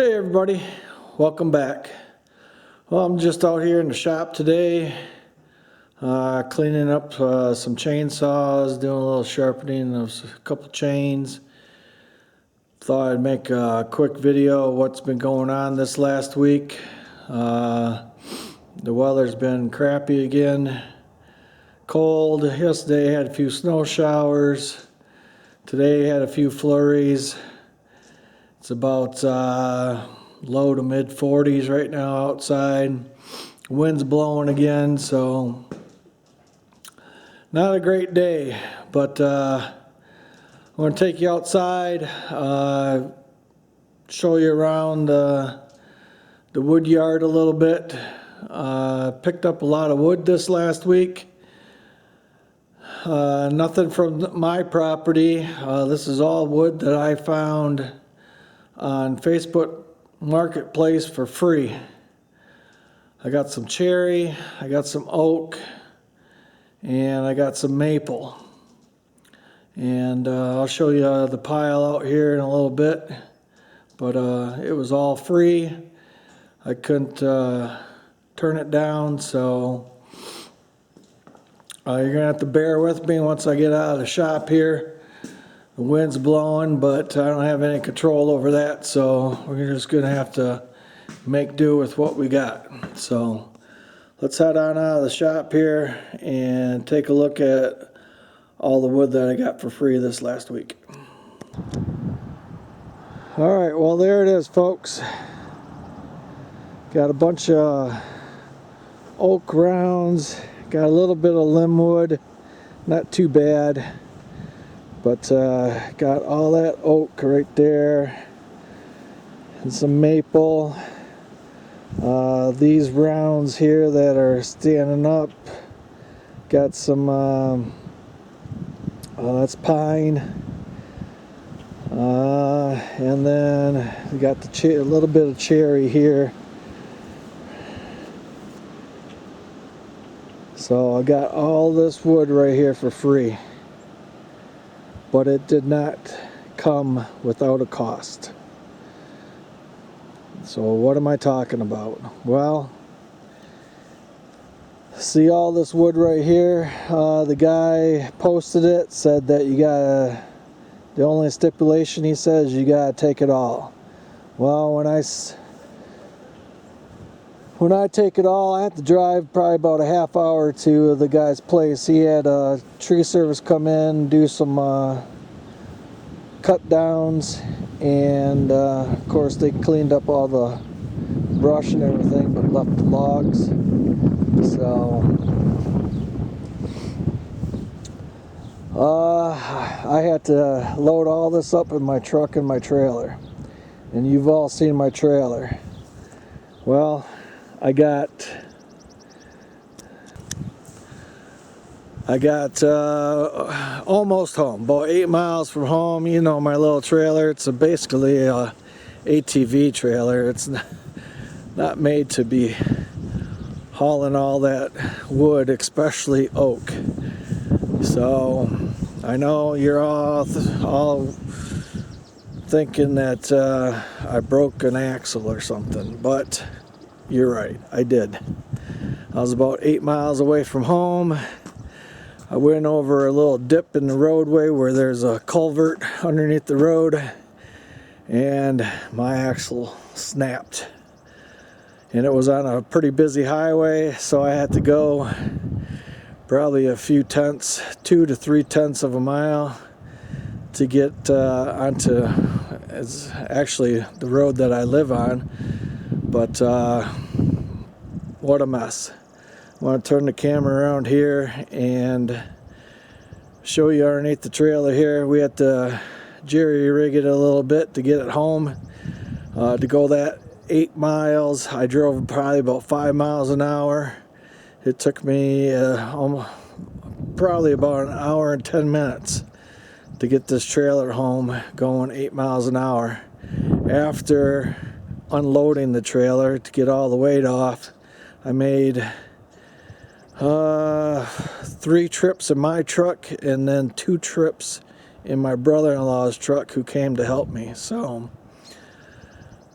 Hey everybody, welcome back. Well, I'm just out here in the shop today, cleaning up some chainsaws, doing a little sharpening of a couple chains. Thought I'd make a quick video of what's been going on this last week. The weather's been crappy again, cold. Yesterday had a few snow showers. Today had a few flurries. It's about low to mid 40s right now outside. Wind's blowing again, so not a great day. But I'm going to take you outside, show you around the wood yard a little bit. Picked up a lot of wood this last week. Nothing from my property. This is all wood that I found on Facebook Marketplace for free. I got some cherry, I got some oak, and I got some maple. And I'll show you the pile out here in a little bit. But it was all free. I couldn't turn it down, so you're gonna have to bear with me once I get out of the shop here. The wind's blowing, but I don't have any control over that, so we're just gonna have to make do with what we got. So let's head on out of the shop here and take a look at all the wood that I got for free this last week. All right, well there it is, folks. Got a bunch of oak rounds, got a little bit of limb wood, not too bad. But got all that oak right there and some maple. These rounds here that are standing up, got some, that's pine. And then we got a little bit of cherry here. So I got all this wood right here for free. But it did not come without a cost. So what am I talking about? Well, see all this wood right here? The guy posted it, said that the only stipulation he says you gotta take it all. Well, when I take it all, I have to drive probably about a half hour to the guy's place. He had a tree service come in, do some cut downs, and of course they cleaned up all the brush and everything, but left the logs. So I had to load all this up in my truck and my trailer, and you've all seen my trailer. Well, I got almost home, about 8 miles from home. You know my little trailer. It's basically a ATV trailer. It's not made to be hauling all that wood, especially oak. So I know you're all thinking that I broke an axle or something, but you're right, I did. I was about 8 miles away from home. I went over a little dip in the roadway where there's a culvert underneath the road, and my axle snapped. And it was on a pretty busy highway, so I had to go probably a few tenths, 2 to 3 tenths of a mile to get onto, it's actually the road that I live on. But what a mess. I want to turn the camera around here and show you underneath the trailer here. We had to jerry rig it a little bit to get it home. To go that 8 miles, I drove probably about 5 miles an hour. It took me probably about an hour and 10 minutes to get this trailer home going 8 miles an hour. After unloading the trailer to get all the weight off, I made 3 trips in my truck and then 2 trips in my brother-in-law's truck, who came to help me. So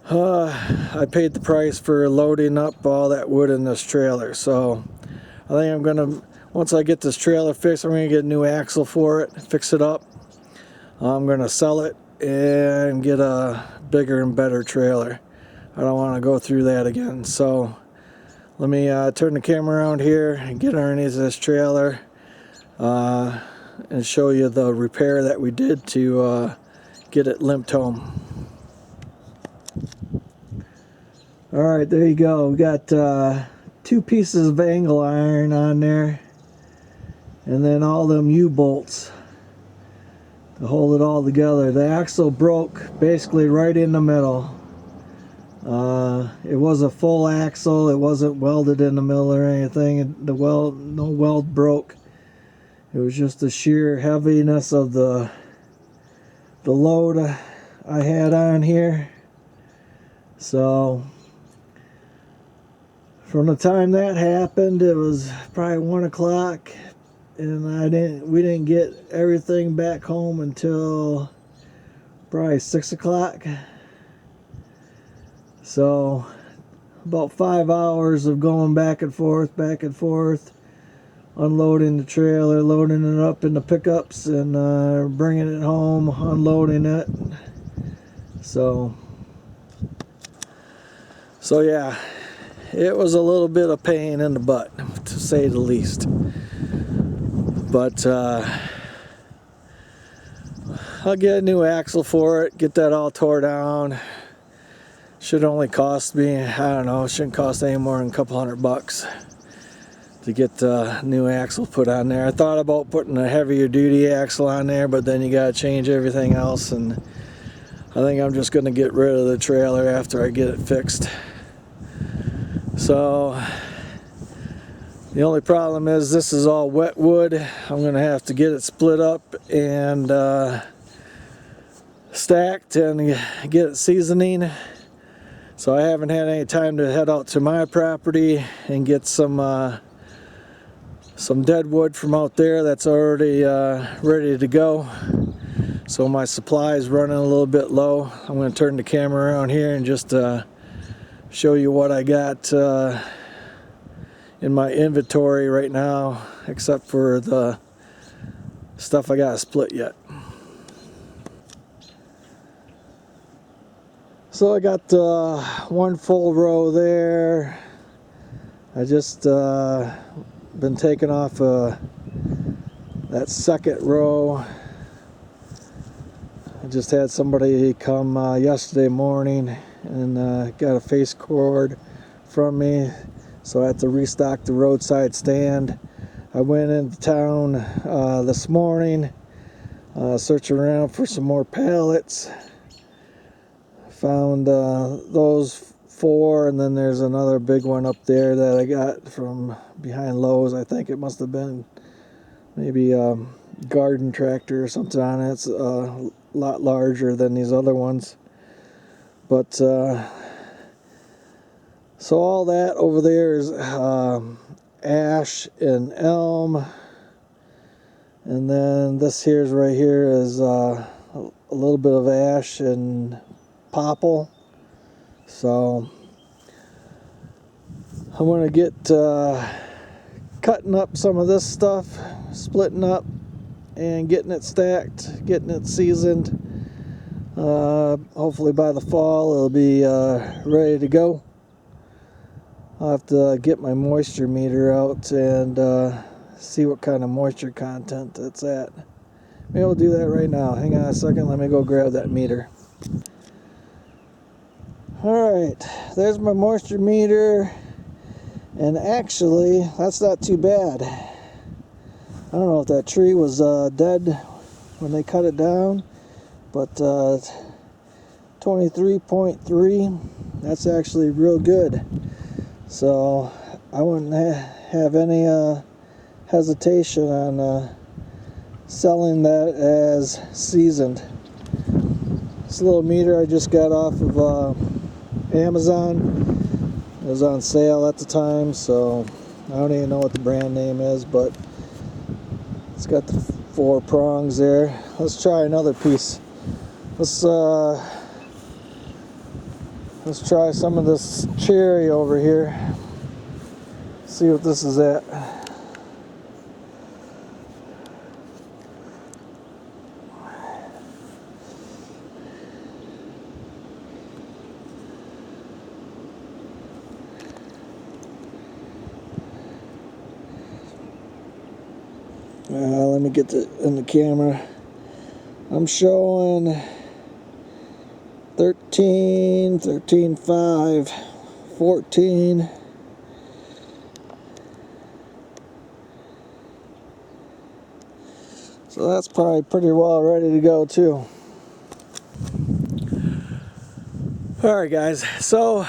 I paid the price for loading up all that wood in this trailer. So I think I'm gonna, once I get this trailer fixed, I'm gonna get a new axle for it, fix it up. I'm gonna sell it and get a bigger and better trailer. I don't want to go through that again. So let me turn the camera around here and get underneath this trailer and show you the repair that we did to get it limped home. Alright, there you go. We got 2 pieces of angle iron on there, and then all them U-bolts to hold it all together. The axle broke basically right in the middle. It was a full axle. It wasn't welded in the middle or anything. No weld broke. It was just the sheer heaviness of the load I had on here. So from the time that happened, it was probably 1 o'clock, and we didn't get everything back home until probably 6 o'clock. So about 5 hours of going back and forth, unloading the trailer, loading it up in the pickups, and bringing it home, unloading it. So yeah, it was a little bit of pain in the butt, to say the least. But I'll get a new axle for it, get that all tore down. Should only cost me, I don't know, it shouldn't cost any more than a couple $100 to get the new axle put on there. I thought about putting a heavier duty axle on there, but then you gotta change everything else, and I think I'm just gonna get rid of the trailer after I get it fixed. So the only problem is this is all wet wood. I'm gonna have to get it split up and stacked and get it seasoning. So I haven't had any time to head out to my property and get some dead wood from out there that's already ready to go. So my supply is running a little bit low. I'm going to turn the camera around here and just show you what I got in my inventory right now, except for the stuff I got to split yet. So I got one full row there. I just been taking off that second row. I just had somebody come yesterday morning and got a face cord from me, so I had to restock the roadside stand. I went into town this morning, searching around for some more pallets. Found those 4, and then there's another big one up there that I got from behind Lowe's. I think it must have been maybe a garden tractor or something on it. It's a lot larger than these other ones. But so all that over there is ash and elm, and then this here's right here is a little bit of ash and popple. So I'm going to get cutting up some of this stuff, splitting up and getting it stacked, getting it seasoned. Hopefully by the fall it'll be ready to go. I'll have to get my moisture meter out and see what kind of moisture content it's at. Maybe I'll do that right now. Hang on a second, let me go grab that meter. Alright, there's my moisture meter, and actually that's not too bad. I don't know if that tree was dead when they cut it down, but 23.3, that's actually real good. So I wouldn't have any hesitation on selling that as seasoned. This little meter I just got off of Amazon. It was on sale at the time, so I don't even know what the brand name is, but it's got the 4 prongs there. Let's try another piece. Let's Let's try some of this cherry over here. See what this is at. Let me get it in the camera. I'm showing 13, 13.5, 14. So that's probably pretty well ready to go too. Alright guys, so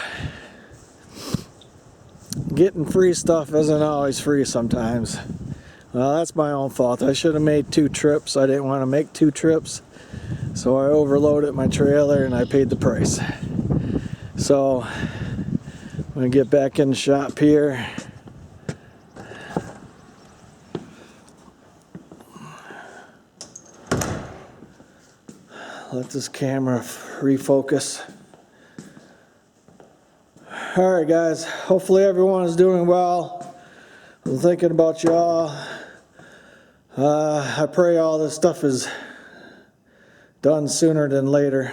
getting free stuff isn't always free sometimes. Well, that's my own fault. I should have made 2 trips. I didn't want to make 2 trips. So I overloaded my trailer and I paid the price. So I'm going to get back in the shop here. Let this camera refocus. Alright guys, hopefully everyone is doing well. I'm thinking about y'all. I pray all this stuff is done sooner than later.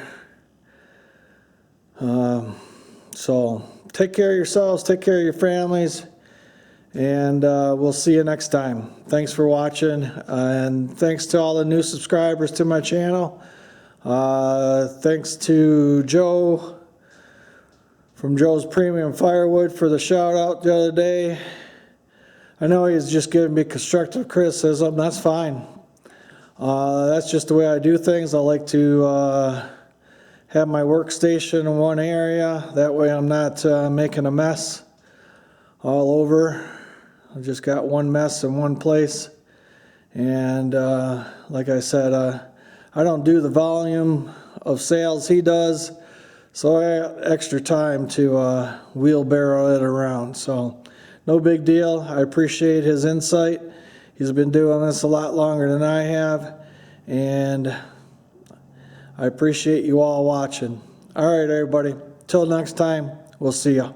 So take care of yourselves, take care of your families, and we'll see you next time. Thanks for watching, and thanks to all the new subscribers to my channel. Thanks to Joe from Joe's Premium Firewood for the shout out the other day. I know he's just giving me constructive criticism. That's fine. That's just the way I do things. I like to have my workstation in one area. That way I'm not making a mess all over. I've just got one mess in one place. And like I said, I don't do the volume of sales he does. So I got extra time to wheelbarrow it around. So no big deal. I appreciate his insight. He's been doing this a lot longer than I have, and I appreciate you all watching. All right, everybody. Till next time, we'll see ya.